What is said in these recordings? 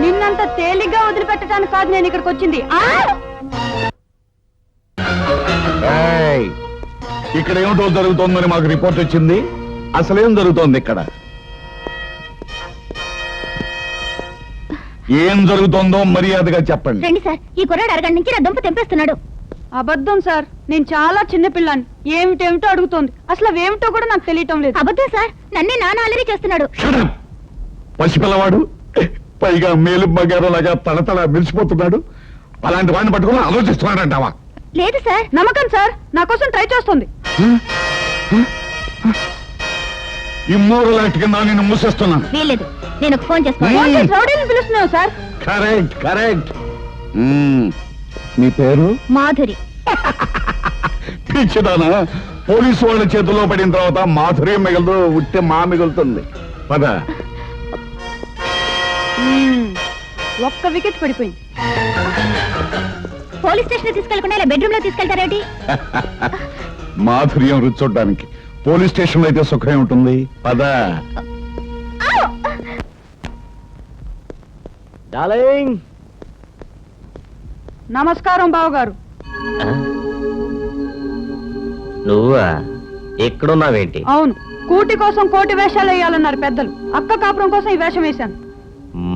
నిన్నంత తేలిగ్గా వదిలిపెట్టడానికి కాదు నేను ఇక్కడికి వచ్చింది. ఇక్కడ ఏమిటో జరుగుతోందని మాకు రిపోర్ట్ వచ్చింది. అసలేం జరుగుతోంది ఇక్కడ? ఏం జరుగుతోందో మర్యాదగా చెప్పండి. రండి సార్, ఈ కుర్రాడు అరగంట నుంచి నా దుంప తెంపేస్తున్నాడు. అబద్ధం సార్, నేను చాలా చిన్న పిల్లాన్ని. ఏమిటేమిటో అడుగుతోంది, అసలు అవేమిటో కూడా నాకు తెలియటం లేదు. అబద్ధం సార్, నన్నే నాన్న అల్లరి చేస్తున్నాడు. పసిపిల్లవాడు, పైగా మేలు బగారులాగా తడతడ మెరిసిపోతున్నాడు. అలాంటి వాడిని పట్టుకుని ఆలోచిస్తున్నాడంటావా? లేదు సార్. నమ్మకం సార్, నా కోసం ట్రై చేస్తుంది. ఇమ్మోరల్ యాక్ట్ కింద నిన్ను మూసేస్తున్నాను. వీల్లేదు, నేను ఫోన్ రౌడీని పిలుస్తున్నావు సార్. Correct correct. మీ పేరు? మాధురి. పిచ్చిదానా, పోలీసు వాళ్ళ చేతుల్లో పడిన తర్వాత మాధురి మిగలదు, ఉట్టే మా మిగులుతుంది. పద. ఒక్క వికెట్ పడిపోయింది. పోలీస్ స్టేషన్ తీసుకెళ్లకుండా ఇలా బెడ్రూమ్ లో తీసుకెళ్తారేంటి? మాధుర్యం రుచి చూడడానికి పోలీస్ స్టేషన్ లో అయితే సుఖమే ఉంటుంది. పద. నమస్కారం బావగారు. నువ్వా? ఎక్కడున్నావేంటి? అవును, కూటి కోసం కోటి వేషాలు వేయాలన్నారు పెద్దలు. అక్క కాపురం కోసం ఈ వేషం వేశాను.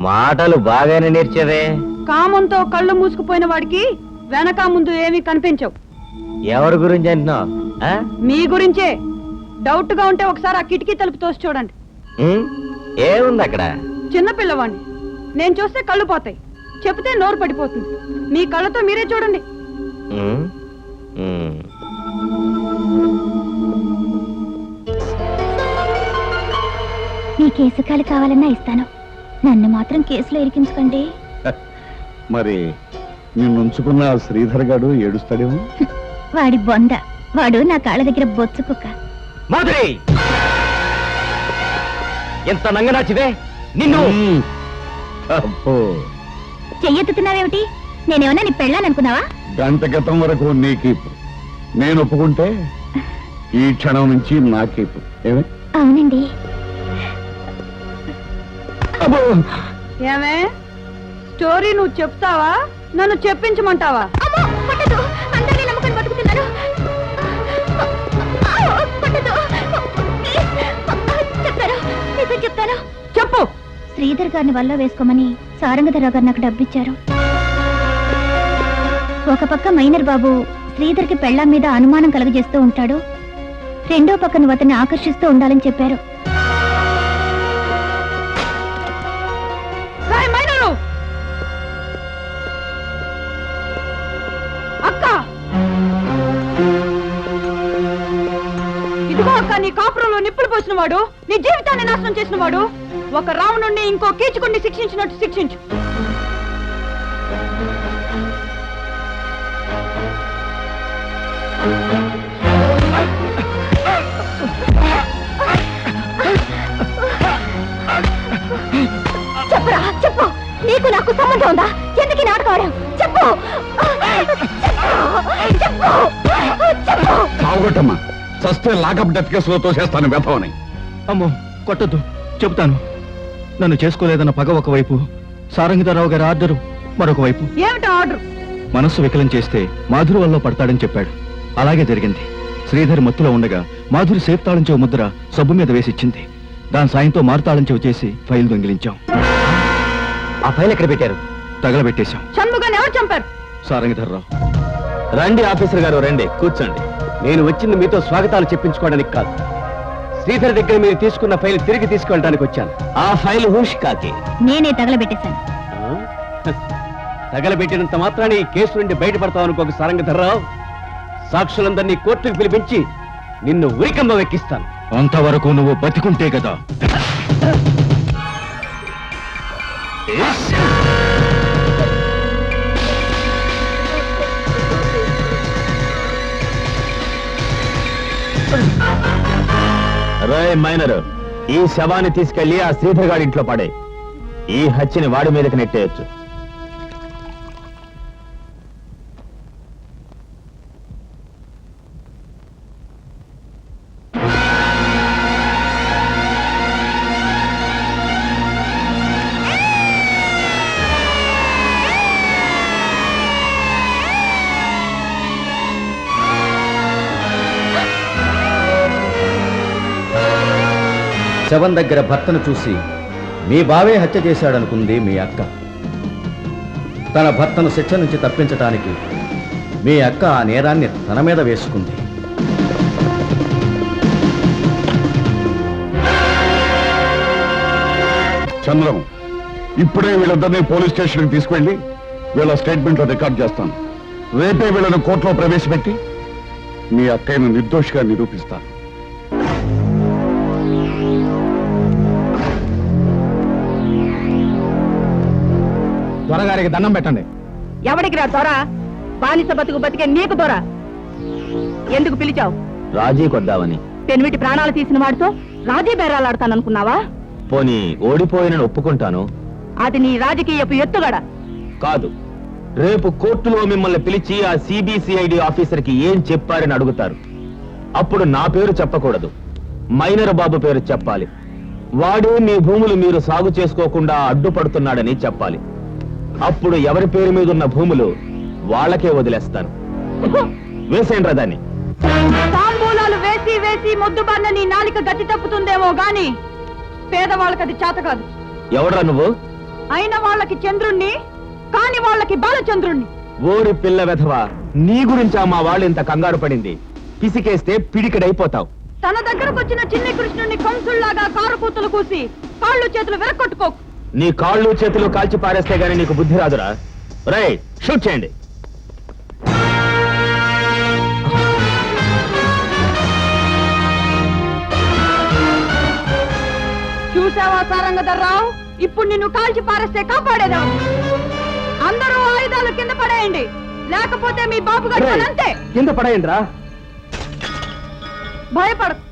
మాటలు బాగానే నేర్చావే. కామంతో కళ్ళు మూసుకుపోయిన వాడికి వెనక ముందు ఏమీ కనిపించవు. ఎవరి గురించి అంటున్నావు? మీ గురించే. డౌట్ గా ఉంటే ఒకసారి ఆ కిటికీ తలుపు తోసి చూడండి. ఏముంది అక్కడ? చిన్న పిల్లవాడిని నేను చూస్తే కళ్ళు పోతాయి, చెప్తే నోరు పడిపోతుంది. మీ కళ్ళతో మీరే చూడండి. మీ కేసు కాలు కావాలన్నా ఇస్తాను, నన్ను మాత్రం కేసులో ఇరికించకండి. మరి నిన్నుంచుకున్న శ్రీధర్ గారు ఏడుస్తాడేమో. వాడి బొంద, వాడు నా కాళ్ళ దగ్గర బొచ్చు కుక్క. మాధురి, ఎంత నంగనాచివే నిన్ను! చెయ్యెత్తుతున్నావేమిటి? నేనేమన్నా నీ పెళ్ళాననుకున్నావా? గంట క్రితం వరకు నీ కీపు, నేను ఒప్పుకుంటే ఈ క్షణం నుంచి నా కీపు. ఏమే? అవునండి. ఏమే, స్టోరీ నువ్వు చెప్తావా, నన్ను చెప్పించమంటావా? చెప్తాను. చెప్పు. శ్రీధర్ గారిని వల్ల వేసుకోమని సారంగధరరావు గారు నాకు డబ్బిచ్చారు. ఒక పక్క మైనర్ బాబు శ్రీధర్ కి పెళ్ళాం మీద అనుమానం కలుగజేస్తూ ఉంటాడు, రెండో పక్క నువ్వు అతన్ని ఆకర్షిస్తూ ఉండాలని చెప్పారు. ఇదిగో అక్క, నీ కాపురంలో నిప్పులు పోసిన వాడు, నీ జీవితాన్ని నాశనం చేసిన వాడు, ఒక రావణుణ్ణి ఇంకో కీచుకుని శిక్షించినట్టు శిక్షించు. చెప్పురా, చెప్పు. నీకు నాకు సంబంధం ఉందా? ఎందుకు నాటకాడు? చెప్పు. బాగుంటమ్మా, చస్తే లాకప్ డెత్ కేసులో తోసేస్తాను వెతవని. అమ్మో, కొట్టద్దు, చెబుతాను. నన్ను చేసుకోలేదన్న పగ ఒకవైపు, సారంగధరరావు గారి ఆర్డరు మరొక వైపు. ఏమిటో ఆర్డర్? మనస్సు వికలం చేస్తే మాధురి వల్ల పడతాడని చెప్పాడు. అలాగే జరిగింది. శ్రీధర్ మత్తులో ఉండగా మాధురి సేఫ్ తాళం చెవి ముద్ర సబ్బు మీద వేసిచ్చింది. దాని సాయంతో మారుతాళం చెవి చేసి ఫైల్ దొంగిలించాం. ఆ ఫైల్ ఎక్కడ పెట్టారు? తగలబెట్టేశాం. షణ్ముగాన్ని ఎవరు చంపారు? సారంగధరరావు. రండి ఆఫీసర్ గారు, రండి, కూర్చోండి. నేను వచ్చింది మీతో స్వాగతాలు చెప్పించుకోవడానికి కాదు. శ్రీధర్ దగ్గర మీరు తీసుకున్న ఫైల్ తిరిగి తీసుకెళ్ళడానికి వచ్చాను. ఆ ఫైల్ హూషికాకి నేనే తగలబెట్టేశాను. తగలబెట్టినంత మాత్రాన్ని ఈ కేసు నుండి బయటపడతావు అనుకోక సారంగధరరావు. సాక్షులందరినీ కోర్టుకు పిలిపించి నిన్ను ఉరికమ్మ వెక్కిస్తాను. అంతవరకు నువ్వు బతికుంటే కదా. రేయ్ మైనర్, ఈ శవాన్ని తీసుకెళ్లి ఆ శ్రీధర్ గారి ఇంట్లో పడే. ఈ హత్యని వాడి మీదకి నెట్టేయచ్చు. శవం దగ్గర భర్తను చూసి మీ బావే హత్య చేశాడనుకుంది మీ అక్క. తన భర్తను శిక్ష నుంచి తప్పించటానికి మీ అక్క ఆ నేరాన్ని తన మీద వేసుకుంది. చంద్రం, ఇప్పుడే వీళ్ళందరినీ పోలీస్ స్టేషన్కి తీసుకెళ్లి వీళ్ళ స్టేట్మెంట్లో రికార్డ్ చేస్తాను. రేపే వీళ్ళను కోర్టులో ప్రవేశపెట్టి మీ అక్కయ్యను నిర్దోషిగా నిరూపిస్తాను. త్వరగారికి దండం పెట్టండి. ఎవడికి రా దొర? బానిస బతుకు బతికే నీకు దొర. ఎందుకు పిలిచావు? రాజీ కొద్దామని. పెనిమిటి ప్రాణాలు తీసిన వాడితో రాజీ బేరాలాడతాననుకున్నావా? పోనీ ఓడిపోయినని ఒప్పుకుంటాను. అది నీ రాజకీయపు ఎత్తుగడ. కాదు, రేపు కోర్టులో మిమ్మల్ని పిలిచి ఆ సిబిసిఐడి ఆఫీసర్కి ఏం చెప్పారని అడుగుతారు. అప్పుడు నా పేరు చెప్పకూడదు, మైనర్ బాబు పేరు చెప్పాలి. వాడు మీ భూములు మీరు సాగు చేసుకోకుండా అడ్డుపడుతున్నాడని చెప్పాలి. అప్పుడు ఎవరి పేరు మీద ఉన్న భూములు వాళ్ళకే వదిలేస్తాను. వేసేయండి దాన్ని. తాంబూలాలు వేసి వేసి మొద్దుబారిన నీ నాలిక గతి తప్పుతుందేమో గాని పేదవాళ్ళకి అది చేత కాదు. ఎవడ్రా నువ్వు? అయిన వాళ్ళకి చంద్రుణ్ణి, కాని వాళ్ళకి బాలచంద్రుణ్ణి. ఓరి పిల్ల వెధవా, నీ గురించా మా వాళ్ళు ఇంత కంగారు పడింది? పిసికేస్తే పిడికిడైపోతావు. తన దగ్గరకు వచ్చిన చిన్ని కృష్ణుణ్ణి కంసుళ్లాగా కారు కూతులు కూసి కాళ్ళు చేతులు వెరకొట్టుకోకు. నీ కాళ్ళు చేతులు కాల్చి పారేస్తే గానీ నీకు బుద్ధి రాదురా. రేయ్, షూట్ చేయండి. చూసావా సారంగధర్రావు, ఇప్పుడు నిన్ను కాల్చి పారేస్తే కాపాడేదా? అందరూ ఆయుధాలు కింద పడేయండి, లేకపోతే మీ బాబు గారు అంతే. కింద పడేయండిరా. భయపడకు,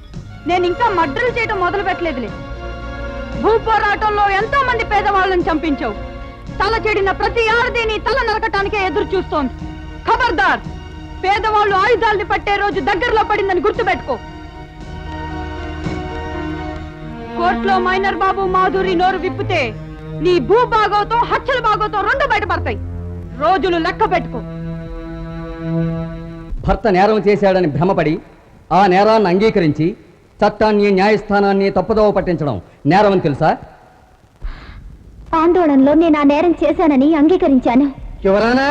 నేను ఇంకా మర్డర్లు చేయటం మొదలు పెట్టలేదులే. భూ పోరాటంలో ఎంతో మంది పేదవాళ్ళని చంపించావు. తల చెడిన ప్రతి ఆడది నీ తల నరకటానికే ఎదురు చూస్తోంది. ఖబర్దార్, పేదవాళ్ళు ఆయుధాల్ని పట్టే రోజు దగ్గరలో పడిందని గుర్తుపెట్టుకో. కోర్టులో మైనర్ బాబు మాధురి నోరు విప్పితే నీ భూ భాగవతం హత్యల భాగవతం రెండు బయటపడతాయి. రోజులు లెక్క పెట్టుకో. భర్త నేరం చేశాడని భ్రమపడి ఆ నేరాన్ని అంగీకరించి చట్టాన్ని న్యాయస్థానాన్ని తప్పుదోవ పట్టించడం నేరం అని తెలుసా? ఆందోళనలో నేను ఆ నేరం చేశానని అంగీకరించాను. యువరానా,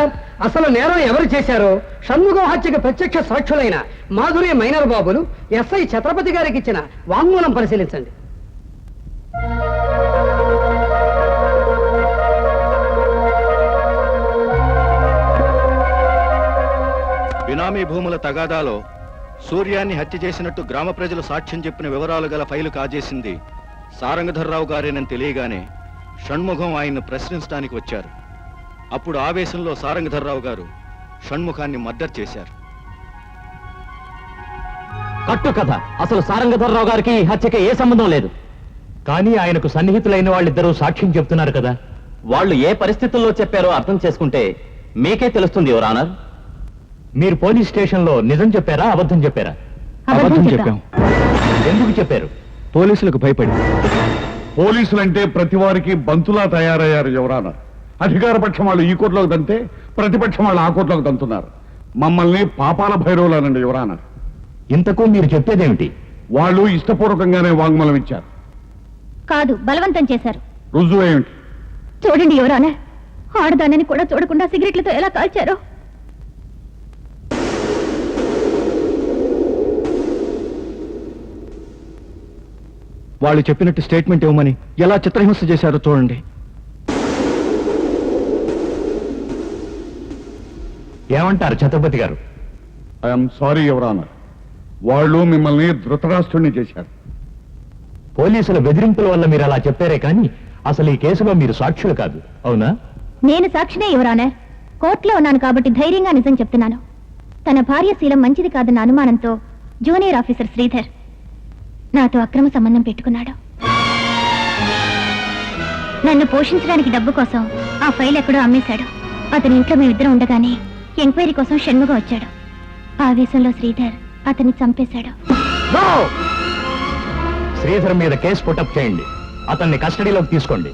అసలు నేరం ఎవరు చేశారో షణ్ముగం హత్యకు ప్రత్యక్ష సాక్షులైన మాధురి మైనర్ బాబులు ఎస్ఐ ఛత్రపతి గారికి ఇచ్చిన వాంగ్మూలం పరిశీలించండి. బినామీ భూముల తగాదాలో సూర్యాన్ని హత్య చేసినట్టు గ్రామ ప్రజలు సాక్ష్యం చెప్పిన వివరాలు గల ఫైలు కాజేసింది సారంగధర్రావు గారేనని తెలియగానే షణ్ముఖం ఆయన్ను ప్రశ్నించడానికి వచ్చారు. అప్పుడు ఆవేశంలో సారంగధర్రావు గారు షణ్ముఖాన్ని మర్డర్ చేశారు. కట్టు కథ. అసలు సారంగధర్రావు గారికి ఈ హత్యకి ఏ సంబంధం లేదు. కానీ ఆయనకు సన్నిహితులైన వాళ్ళిద్దరూ సాక్ష్యం చెప్తున్నారు కదా. వాళ్ళు ఏ పరిస్థితుల్లో చెప్పారో అర్థం చేసుకుంటే మీకే తెలుస్తుంది యువర్ ఆనర్. మీరు పోలీస్ స్టేషన్లో నిజం చెప్పారా, అబద్ధం చెప్పారా? అబద్ధం చెప్పాం. ఎందుకు చెప్పారు? పోలీసులకు భయపడి. పోలీసులంటే ప్రతి వారికి బంతులా తయారయ్యారు యువరానా. అధికార పక్షం వాళ్ళు ఈ కోర్టులోకి దంతే ప్రతిపక్షం వాళ్ళు ఆ కోర్టులోకి దంతున్నారు. మమ్మల్ని పాపాల భైరవులనండి యువరానా. ఇంతకు మీరు చెప్పేదేమిటి? వాళ్ళు ఇష్టపూర్వకంగానే వాంగ్మూలం ఇచ్చారు. కాదు, బలవంతం చేశారు. రుజువు ఏమిటి? చూడండి యువరానా, ఆడదానని కూడా చూడకుండా సిగరెట్లతో ఎలా కాల్చారో. వాళ్ళు చెప్పినట్టు స్టేట్మెంట్ ఇవ్వమని ఎలా చిత్రహింస చేశారో చూడండి. ఏమంటారు ఛత్రపతి గారు? ఐఎమ్ సారీ యువరానా, వాళ్ళు మిమ్మల్ని ధృతరాష్ట్రుణ్ణి చేశారు. పోలీసుల బెదిరింపుల వల్ల మీరు అలా చెప్పారే కానీ అసలు ఈ కేసులో మీరు సాక్షులు కాదు, అవునా? నేను సాక్షినే యువరానర్. కోర్టులో ఉన్నాను కాబట్టి ధైర్యంగా నిజం చెప్తున్నాను. తన భార్య శీలం మంచిది కాదన్న అనుమానంతో జూనియర్ ఆఫీసర్ శ్రీధర్ నాతో అక్రమ సంబంధం పెట్టుకున్నాడు. నన్ను పోషించడానికి డబ్బు కోసం ఆ ఫైల్ ఎక్కడో అమ్మేశాడు. అతని ఇంట్లో మేమిద్దరం ఉండగానే ఎంక్వైరీ కోసం షణ్ముగం వచ్చాడు. ఆవేశంలో శ్రీధర్ అతన్ని చంపేశాడు. శ్రీధర్ మీద కేసు పుటప్ చేయండి, అతన్ని కస్టడీలోకి తీసుకోండి.